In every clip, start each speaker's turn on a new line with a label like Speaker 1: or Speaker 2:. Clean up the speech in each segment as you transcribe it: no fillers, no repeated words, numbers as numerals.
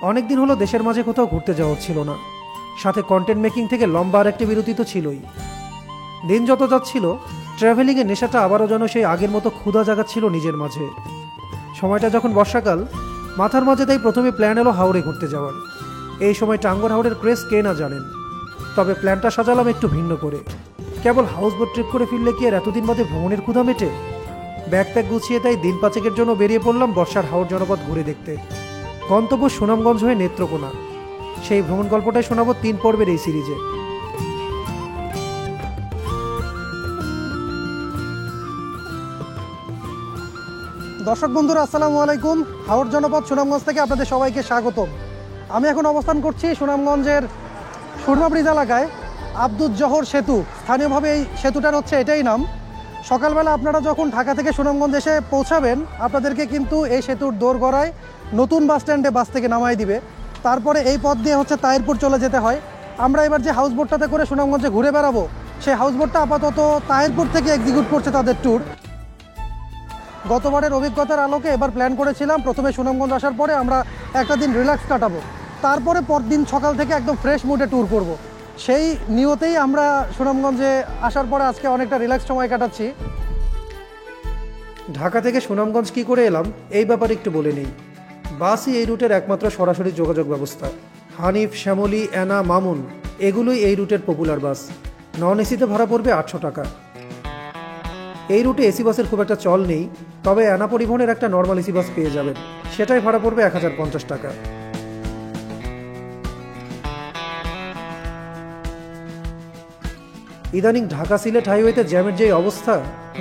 Speaker 1: অনেক দিন হলো দেশের মাঝে কোথাও ঘুরতে যাওয়া হচ্ছিল না, সাথে কন্টেন্ট মেকিং থেকে লম্বা আর একটা বিরতি তো ছিলই। দিন যত যাচ্ছিল ট্রাভেলিংয়ের নেশাটা আবারও যেন সেই আগের মতো ক্ষুধা জাগাচ্ছিল নিজের মাঝে। সময়টা যখন বর্ষাকাল, মাথার মাঝে তাই প্রথমে প্ল্যান এলো হাওড়ে ঘুরতে যাওয়ার। এই সময় টাঙ্গর হাওড়ের ক্রেজ কে না জানেন, তবে প্ল্যানটা সাজালাম একটু ভিন্ন করে। কেবল হাউস বোট ট্রিপ করে ফিরলে কি আর এতদিন বাদে ভ্রমণের ক্ষুধা মেটে? ব্যাকপ্যাক গুছিয়ে তাই দিন পাঁচেকের জন্য বেরিয়ে পড়লাম বর্ষার হাওড় জনপদ ঘুরে দেখতে। গন্তব্য সুনামগঞ্জ হয়ে নেত্রকোনা। সেই ভ্রমণ গল্পটাই শোনাবো 3 পর্বের এই সিরিজে। দর্শক বন্ধুরা আসসালামু আলাইকুম। হাওড় জনপদ সুনামগঞ্জ থেকে আপনাদের সবাইকে স্বাগতম। আমি এখন অবস্থান করছি সুনামগঞ্জের সুরমা ব্রিজ এলাকায়, আব্দুল জহর সেতু। স্থানীয়ভাবে এই সেতুটার হচ্ছে এটাই নাম। সকালবেলা আপনারা যখন ঢাকা থেকে সুনামগঞ্জ এসে পৌঁছাবেন, আপনাদেরকে কিন্তু এই সেতুর দোরগড়ায় নতুন বাস স্ট্যান্ডে বাস থেকে নামাই দিবে। তারপরে এই পথ দিয়ে হচ্ছে তাহিরপুর চলে যেতে হয়। আমরা এবার যে হাউস বোটটাতে করে সুনামগঞ্জে ঘুরে বেড়াবো, সেই হাউস বোটটা আপাতত তাহিরপুর থেকে এক্সিকিউট করছে তাদের ট্যুর। গতবারের অভিজ্ঞতার আলোকে এবার প্ল্যান করেছিলাম প্রথমে সুনামগঞ্জ আসার পরে আমরা একটা দিন রিল্যাক্স কাটাবো, তারপরে পরদিন সকাল থেকে একদম ফ্রেশ মুডে ট্যুর করব। সেই নিয়তেই আমরা সুনামগঞ্জে আসার পরে আজকে অনেকটা রিল্যাক্স সময় কাটাচ্ছি। ঢাকা থেকে সুনামগঞ্জ কী করে এলাম এই ব্যাপারে একটু বলে নেই। বাসই এই রুটের একমাত্র সরাসরি যোগাযোগ ব্যবস্থা। হানিফ, শ্যামলী, অ্যানা, মামুন এগুলোই এই রুটের পপুলার বাস। নন এসিতে ভাড়া পড়বে 800 টাকা। এই রুটে এসি বাসের খুব একটা চল নেই, তবে অ্যানা পরিবহনের একটা নর্মাল এসি বাস পেয়ে যাবেন, সেটাই ভাড়া পড়বে 1050 টাকা। ইদানিং ঢাকা সিলেট হাইওয়েতে জ্যামের যে অবস্থা,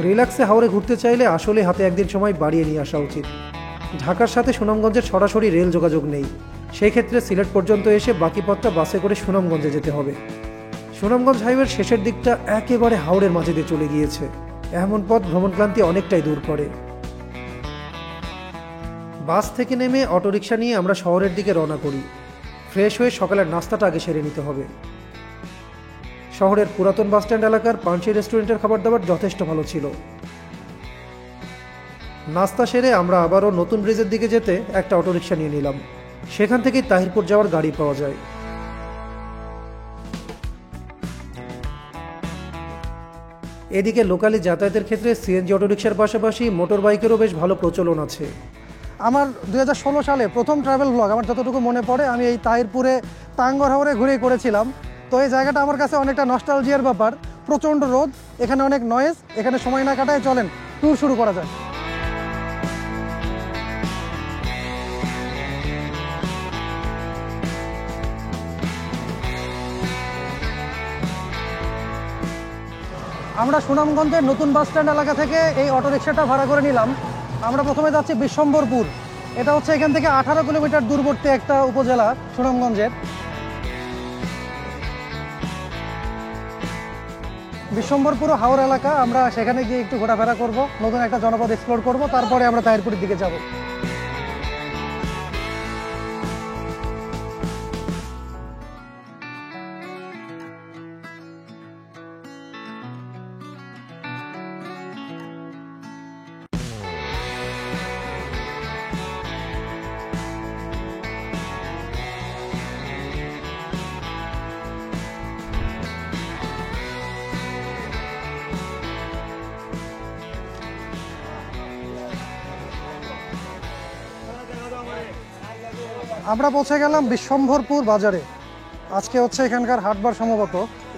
Speaker 1: রিল্যাক্সে হাওড়ে ঘুরতে চাইলে আসলে হাতে একদিন সময় বাড়িয়ে নিয়ে আসা উচিত। ঢাকার সাথে সুনামগঞ্জের সরাসরি রেল যোগাযোগ নেই, সেই ক্ষেত্রে সিলেট পর্যন্ত এসে বাকি পথটা বাসে করে সুনামগঞ্জে যেতে হবে। সুনামগঞ্জ হাইওয়ের শেষের দিকটা একেবারে হাওড়ের মাঝে দিয়ে চলে গিয়েছে। এমন পথ ভ্রমণক্লান্তি অনেকটাই দূর করে। বাস থেকে নেমে অটোরিকশা নিয়ে আমরা শহরের দিকে রওনা করি। ফ্রেশ হয়ে সকালের নাস্তাটা আগে সেরে নিতে হবে। শহরের পুরাতন বাসস্ট্যান্ড এলাকার পাঞ্চি রেস্টুরেন্টের খাবার দাবার যথেষ্ট ভালো ছিল। নাস্তা সেরে আমরা আবারও নতুন ব্রিজের দিকে যেতে একটা অটোরিকশা নিয়ে নিলাম। সেখান থেকেই তাহিরপুর যাওয়ার গাড়ি পাওয়া যায়। এদিকে লোকালি যাতায়াতের ক্ষেত্রে সিএনজি অটোরিকশার পাশাপাশি মোটর বাইকেরও বেশ ভালো প্রচলন আছে। আমার 2016 সালে প্রথম ট্রাভেল ব্লগ, আমার যতটুকু মনে পড়ে, আমি এই তাহিরপুরে টাঙ্গর হাওরে ঘুরে করেছিলাম। তো এই জায়গাটা আমার কাছে অনেকটা নস্টালজিয়ার ব্যাপার। প্রচণ্ড রোদ, এখানে অনেক নয়েজ, এখানে সময় না কাটায় চলেন ট্যুর শুরু করা যায়। আমরা সুনামগঞ্জের নতুন বাস স্ট্যান্ড এলাকা থেকে এই অটোরিকশাটা ভাড়া করে নিলাম। আমরা প্রথমে যাচ্ছি বিশ্বম্বরপুর। এটা হচ্ছে এখান থেকে 18 কিলোমিটার দূরবর্তী একটা উপজেলা সুনামগঞ্জের। বিশ্বম্বরপুর হাওড় এলাকা, আমরা সেখানে গিয়ে একটু ঘোরাফেরা করব, নতুন একটা জনপদ এক্সপ্লোর করব, তারপরে আমরা তাহিরপুরের দিকে যাব। আমরা পৌঁছে গেলাম বিশ্বম্ভরপুর বাজারে। আজকে হচ্ছে এখানকার হাটবার সম্ভবত,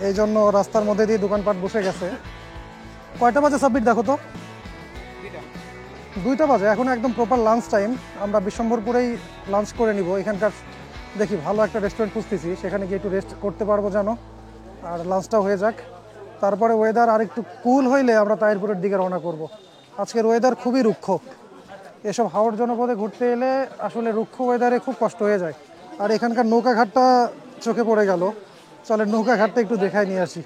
Speaker 1: এই জন্য রাস্তার মধ্যে দিয়ে দোকানপাট বসে গেছে। কয়টা বাজে সাবমিট দেখো তো? 2টা বাজে। এখন একদম প্রপার লাঞ্চ টাইম। আমরা বিশ্বম্ভরপুরেই লাঞ্চ করে নিব। এখানকার দেখি ভালো একটা রেস্টুরেন্ট খুঁজতেছি, সেখানে গিয়ে একটু রেস্ট করতে পারবো যেন, আর লাঞ্চটাও হয়ে যাক। তারপরে ওয়েদার আর একটু কুল হইলে আমরা তাহিরপুরের দিকে রওনা করব। আজকের ওয়েদার খুবই রুক্ষ। এসব হাওড় জনপদে ঘুরতে এলে আসলে রুক্ষ ওয়েদারে খুব কষ্ট হয়ে যায়। আর এখানকার নৌকাঘাটটা চোখে পড়ে গেল। চলে নৌকাঘাটটা একটু দেখায় নিয়ে আসি।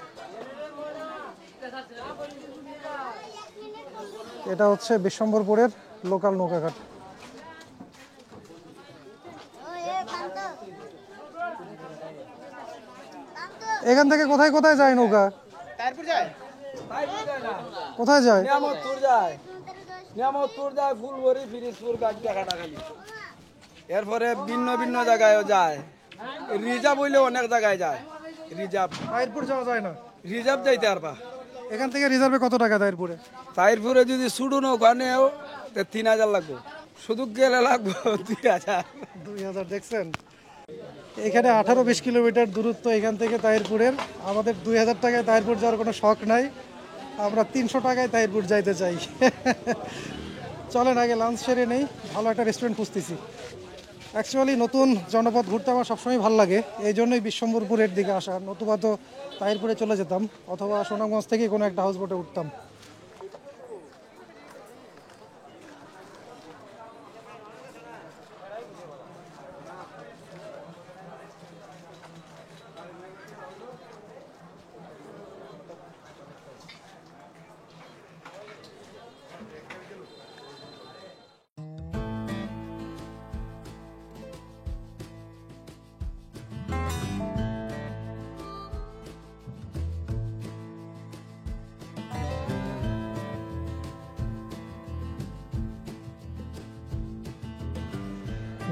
Speaker 1: এটা হচ্ছে বিশ্বম্বরপুরের লোকাল নৌকাঘাট। এখান থেকে কোথায় কোথায় যায় নৌকা? কোথায় যায়?
Speaker 2: নিয়ামতপুর যায়, ফুলবড়ি, ফিরিজপুর, এরপরে ভিন্ন ভিন্ন জায়গায়ও যায়, রিজার্ভ হইলে অনেক জায়গায় যায়। রিজার্ভ
Speaker 1: তাহিরপুর যাওয়া যায় না?
Speaker 2: রিজার্ভ যাইতে পারবা।
Speaker 1: এখান থেকে রিজার্ভে কত টাকা তাহিরপুরে?
Speaker 2: তাহিরপুরে যদি শুধু নৌকা নেও 3000 লাগবে, শুধু গেলে লাগবে 2000।
Speaker 1: 2000। দেখছেন, এখানে 18-20 কিলোমিটার দূরত্ব এখান থেকে তাহিরপুরের। আমাদের 2000 টাকায় তাহিরপুর যাওয়ার কোনো শখ নাই, আমরা 300 টাকায় তাহিরপুর যাইতে চাই। চলেন আগে লাঞ্চ সেরে নেই, ভালো একটা রেস্টুরেন্ট খুঁজতেছি। অ্যাকচুয়ালি নতুন জনপদ ঘুরতে আমার সবসময় ভালো লাগে, এই জন্যই বিশ্বম্বরপুরের দিকে আসা। নতুবা তো তাহিরপুরে চলে যেতাম, অথবা সুনামগঞ্জ থেকে কোনো একটা হাউস বোটে উঠতাম।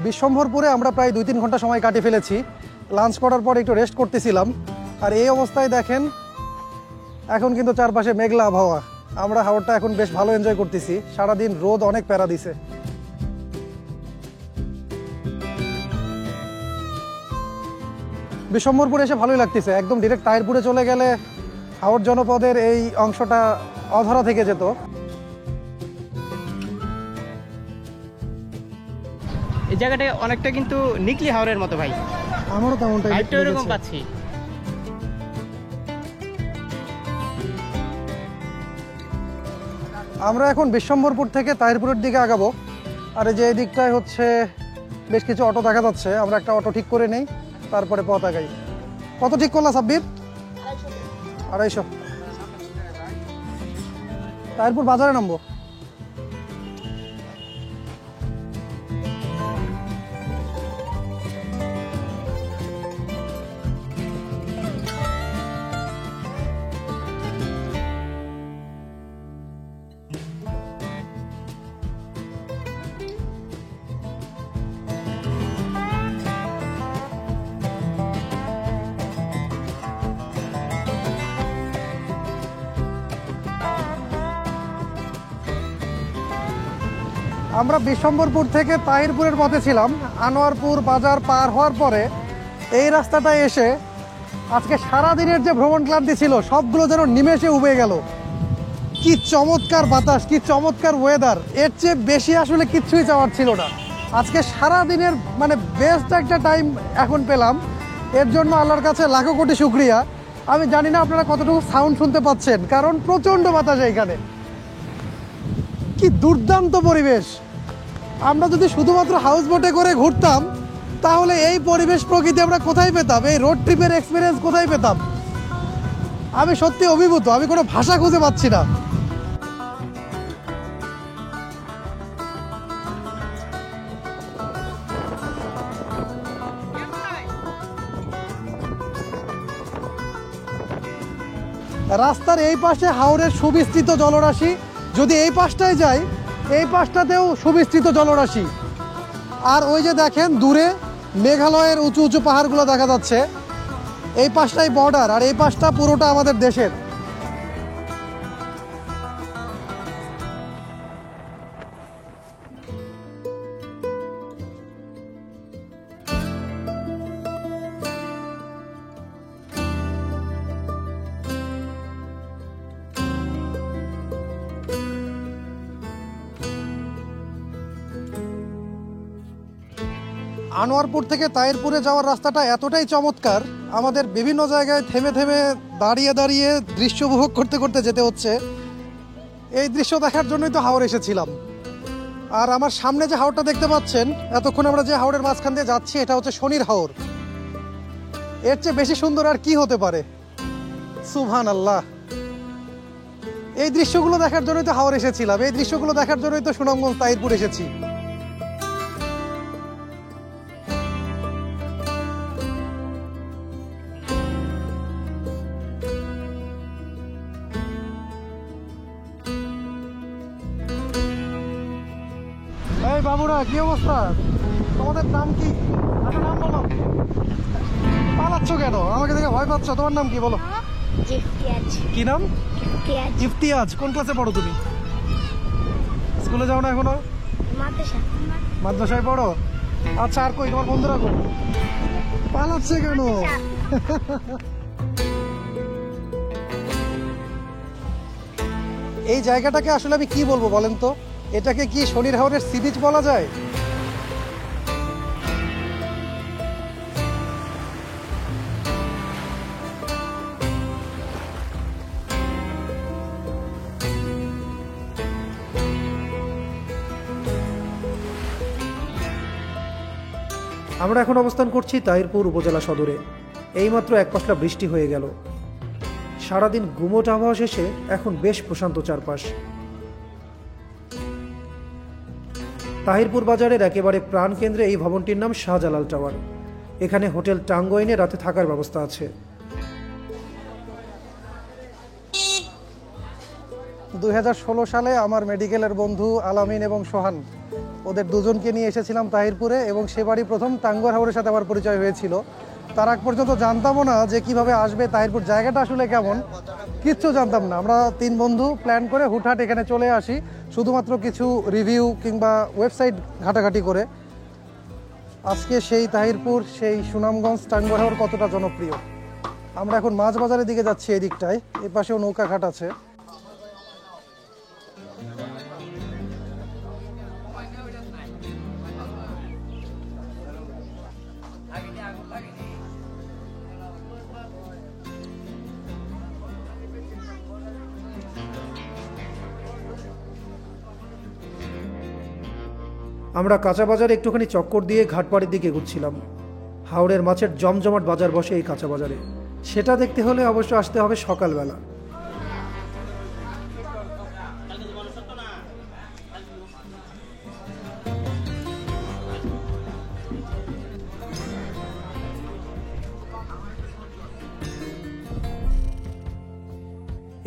Speaker 1: বিশ্বম্ভরপুরে আমরা প্রায় 2-3 ঘন্টা সময় কাটিয়ে ফেলেছি। লাঞ্চ করার পর একটু রেস্ট করতেছিলাম, আর এই অবস্থায় দেখেন এখন কিন্তু চারপাশে মেঘলা আবহাওয়া। আমরা হাওরটা এখন বেশ ভালো এনজয় করতেছি, সারাদিন রোদ অনেক প্যারা দিছে। বিশ্বম্ভরপুরে এসে ভালোই লাগতেছে, একদম ডিরেক্ট তাহিরপুরে চলে গেলে হাওর জনপদের এই অংশটা অধরা থেকে যেত।
Speaker 3: এই জায়গাটা অনেকটা কিন্তু নিকলি হাওরের মতো ভাই,
Speaker 1: আমারও তেমনটাই
Speaker 3: এরকম পাচ্ছি।
Speaker 1: আমরা এখন বিশ্বম্ভরপুর থেকে তাহিরপুরের দিকে আগাবো, আর এই যে এই দিকটায় হচ্ছে বেশ কিছু অটো দেখা যাচ্ছে। আমরা একটা অটো ঠিক করে নেই, তারপরে পথ আগাই। কত ঠিক করলা সাব্বির? 250। তাহিরপুর বাজারে নামবো। আমরা বিশ্বম্ভরপুর থেকে তাহিরপুরের পথে ছিলাম। আনোয়ারপুর বাজার পার হওয়ার পরে এই রাস্তাটায় এসে আজকে সারাদিনের যে ভ্রমণ ক্লান্তি ছিল সবগুলো যেন নিমেষে উবে গেল। কি চমৎকার বাতাস, কি চমৎকার ওয়েদার, এর চেয়ে বেশি আসলে কিচ্ছুই চাওয়ার ছিল না। আজকে সারাদিনের মানে বেস্ট একটা টাইম এখন পেলাম, এর জন্য আল্লাহর কাছে লাখো কোটি শুকরিয়া। আমি জানি না আপনারা কতটুকু সাউন্ড শুনতে পাচ্ছেন, কারণ প্রচণ্ড বাতাস এখানে। কি দুর্দান্ত পরিবেশ। আমরা যদি শুধুমাত্র হাউস বোটে করে ঘুরতাম তাহলে এই পরিবেশ প্রকৃতি আমরা কোথায় পেতাম, এই রোড ট্রিপের এক্সপিরিয়েন্স কোথায় পেতাম? আমি সত্যি অভিভূত, আমি কোনো ভাষা খুঁজে পাচ্ছি না। রাস্তার এই পাশে হাওরের সুবিস্তৃত জলরাশি, যদি এই পাশটায় যাই এই পাশটাতেও সুবিস্তৃত জলরাশি। আর ওই যে দেখেন দূরে মেঘালয়ের উঁচু উঁচু পাহাড়গুলো দেখা যাচ্ছে, এই পাশটাই বর্ডার, আর এই পাশটা পুরোটা আমাদের দেশের। আনোয়ারপুর থেকে তাহিরপুরে যাওয়ার রাস্তাটা এতটাই চমৎকার, আমাদের বিভিন্ন জায়গায় থেমে থেমে দাঁড়িয়ে দাঁড়িয়ে দৃশ্য উপভোগ করতে করতে যেতে হচ্ছে। এই দৃশ্য দেখার জন্যই তো হাওর এসেছিলাম। আর আমার সামনে যে হাওরটা দেখতে পাচ্ছেন, এতক্ষণ আমরা যে হাওরের মাঝখান দিয়ে যাচ্ছি এটা হচ্ছে শনির হাওর। এর চেয়ে বেশি সুন্দর আর কি হতে পারে? সুবহানাল্লাহ। এই দৃশ্যগুলো দেখার জন্যই তো হাওর এসেছিলাম, এই দৃশ্যগুলো দেখার জন্যই তো সুনামগঞ্জ তাহিরপুর এসেছি। এই বাবুরা, কি অবস্থা? তোমাদের নাম কি? আপনার নাম বলো। পালাচ্ছ কেন? আমাকে দেখে ভয় পাচ্ছ? তোমার নাম কি বলো? কি নাম? ইফতিয়াজ। কোন ক্লাসে পড়ো তুমি? স্কুলে যাও না এখনো? মাদ্রাসায় পড়ো? আচ্ছা, আর কই তোমার বন্ধুরা কই? পালাচ্ছে কেন? এই জায়গাটাকে আসলে আমি কি বলবো বলেন তো? এটাকে কি শনির হাওরের সি বিচ বলা যায়? আমরা এখন অবস্থান করছি তাহিরপুর উপজেলা সদরে। এইমাত্র এক পশলা বৃষ্টি হয়ে গেল। সারাদিন গুমোট আবহাওয়া শেষে এখন বেশ প্রশান্ত চারপাশ। তাহিরপুর বাজারের একেবারে প্রাণকেন্দ্রে এই ভবনটির নাম শাহজালাল টাওয়ার। এখানে হোটেল টাঙ্গোইনে রাতে থাকার ব্যবস্থা আছে। 2016 সালে আমার মেডিকেলের বন্ধু আলামিন এবং সোহান, ওদের দুজনকে নিয়ে এসেছিলাম তাহিরপুরে, এবং সেবারই প্রথম টাঙ্গুয়ার হাওরের সাথে আমার পরিচয় হয়েছিল। তার আগ পর্যন্ত জানতামও না যে কিভাবে আসবে, তাহিরপুর জায়গাটা আসলে কেমন, কিচ্ছু জানতাম না। আমরা 3 বন্ধু প্ল্যান করে হুটহাট এখানে চলে আসি, শুধুমাত্র কিছু রিভিউ কিংবা ওয়েবসাইট ঘাটাঘাটি করে। আজকে সেই তাহিরপুর, সেই সুনামগঞ্জ টাঙ্গুয়ার হাওর কতটা জনপ্রিয়। আমরা এখন মাছ বাজারের দিকে যাচ্ছি, এই দিকটায়। এই পাশেও নৌকা ঘাট আছে। আমরা কাঁচা বাজারে একটুখানি চক্কর দিয়ে ঘাটপাড়ির দিকে এগুচ্ছিলাম। হাওড়ের মাছের জমজমাট বাজার বসে এই কাঁচা বাজারে। সেটা দেখতে হলে অবশ্য আসতে হবে সকালবেলা।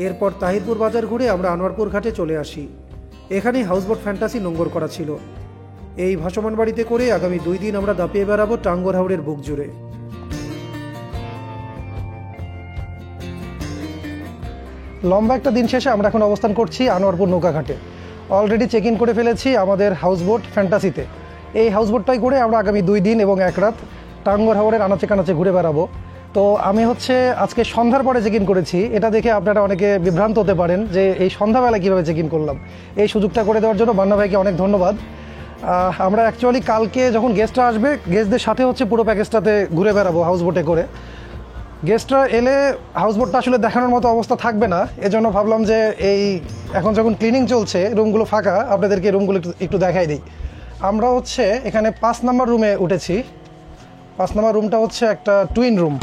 Speaker 1: এরপর তাহিরপুর বাজার ঘুরে আমরা আনোয়ারপুর ঘাটে চলে আসি। এখানেই হাউসবোট ফ্যান্টাসি নোঙ্গর করা ছিল। এই ভাসমান বাড়িতে করে আগামী 2 দিন আমরা দাপিয়ে বেড়াবো টাঙ্গুয়ার হাওরের বুক জুড়ে। লম্বা একটা দিন শেষে আমরা এখন অবস্থান করছি আনোয়ারপুর নৌকাঘাটে। অলরেডি চেক ইন করে ফেলেছি আমাদের হাউসবোট ফ্যান্টাসিতে। এই হাউসবোটটাই করে আমরা আগামী 2 দিন এবং 1 রাত টাঙ্গুয়ার হাওরের আনাচে কানাচে ঘুরে বেড়াবো। তো আমি আজকে সন্ধ্যার পরে চেক ইন করেছি। এটা দেখে আপনারা অনেকে বিভ্রান্ত হতে পারেন যে এই সন্ধ্যাবেলা কীভাবে চেক ইন করলাম। এই সুযোগটা করে দেওয়ার জন্য বান্না ভাইকে অনেক ধন্যবাদ। আমরা অ্যাকচুয়ালি কালকে যখন গেস্টরা আসবে, গেস্টদের সাথে পুরো প্যাকেজটাতে ঘুরে বেড়াবো হাউসবোটে করে। গেস্টরা এলে হাউসবোটটা আসলে দেখানোর মতো অবস্থা থাকবে না, এজন্য ভাবলাম যে এই এখন যখন ক্লিনিং চলছে, রুমগুলো ফাঁকা, আপনাদেরকে রুমগুলো একটু দেখাই দিই। আমরা এখানে 5 নম্বর রুমে উঠেছি। 5 নম্বর রুমটা একটা টুইন রুম।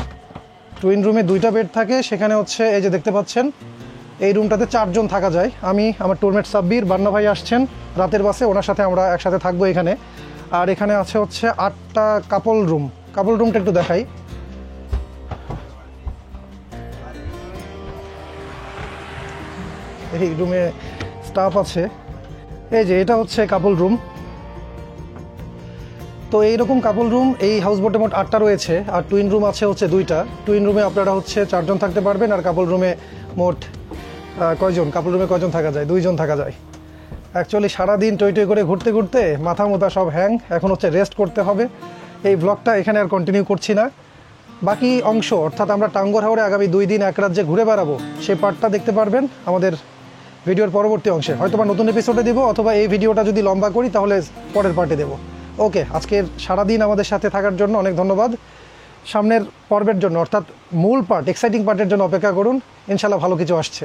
Speaker 1: টুইন রুমে 2টা বেড থাকে। সেখানে এই যে দেখতে পাচ্ছেন, এই রুমটাতে 4 জন থাকা যায়। আমি, আমার টুরমেট সাব্বির, বান্না ভাই আসছেন রাতের বাসে, ওনার সাথে আমরা একসাথে থাকবো এখানে। আর এখানে আছে 8টা কাপল রুম। কাপল রুমটা একটু দেখাই। এই রুমে স্টাফ আছে। এই যে এটা কাপল রুম। তো এইরকম কাপল রুম এই হাউসবোটে মোট 8টা রয়েছে। আর টুইন রুম আছে 2টা। টুইন রুমে আপনারা 4 জন থাকতে পারবেন। আর কাপল রুমে মোট কয়জন? কাপল রুমে কয়জন থাকা যায়? 2 জন থাকা যায়। অ্যাকচুয়ালি সারাদিন টই টই করে ঘুরতে ঘুরতে মাথা মোথা সব হ্যাং। এখন রেস্ট করতে হবে। এই ব্লগটা এখানে আর কন্টিনিউ করছি না। বাকি অংশ, অর্থাৎ আমরা টাঙ্গুয়ার হাওরে আগামী 2 দিন 1 রাত যে ঘুরে বেড়াবো, সেই পার্টটা দেখতে পারবেন আমাদের ভিডিওর পরবর্তী অংশে। হয়তো বা নতুন এপিসোডে দেবো, অথবা এই ভিডিওটা যদি লম্বা করি তাহলে পরের পার্টে দেবো। ওকে, আজকের সারাদিন আমাদের সাথে থাকার জন্য অনেক ধন্যবাদ। সামনের পর্বের জন্য, অর্থাৎ মূল পার্ট, এক্সাইটিং পার্টের জন্য অপেক্ষা করুন। ইনশাল্লাহ ভালো কিছু আসছে।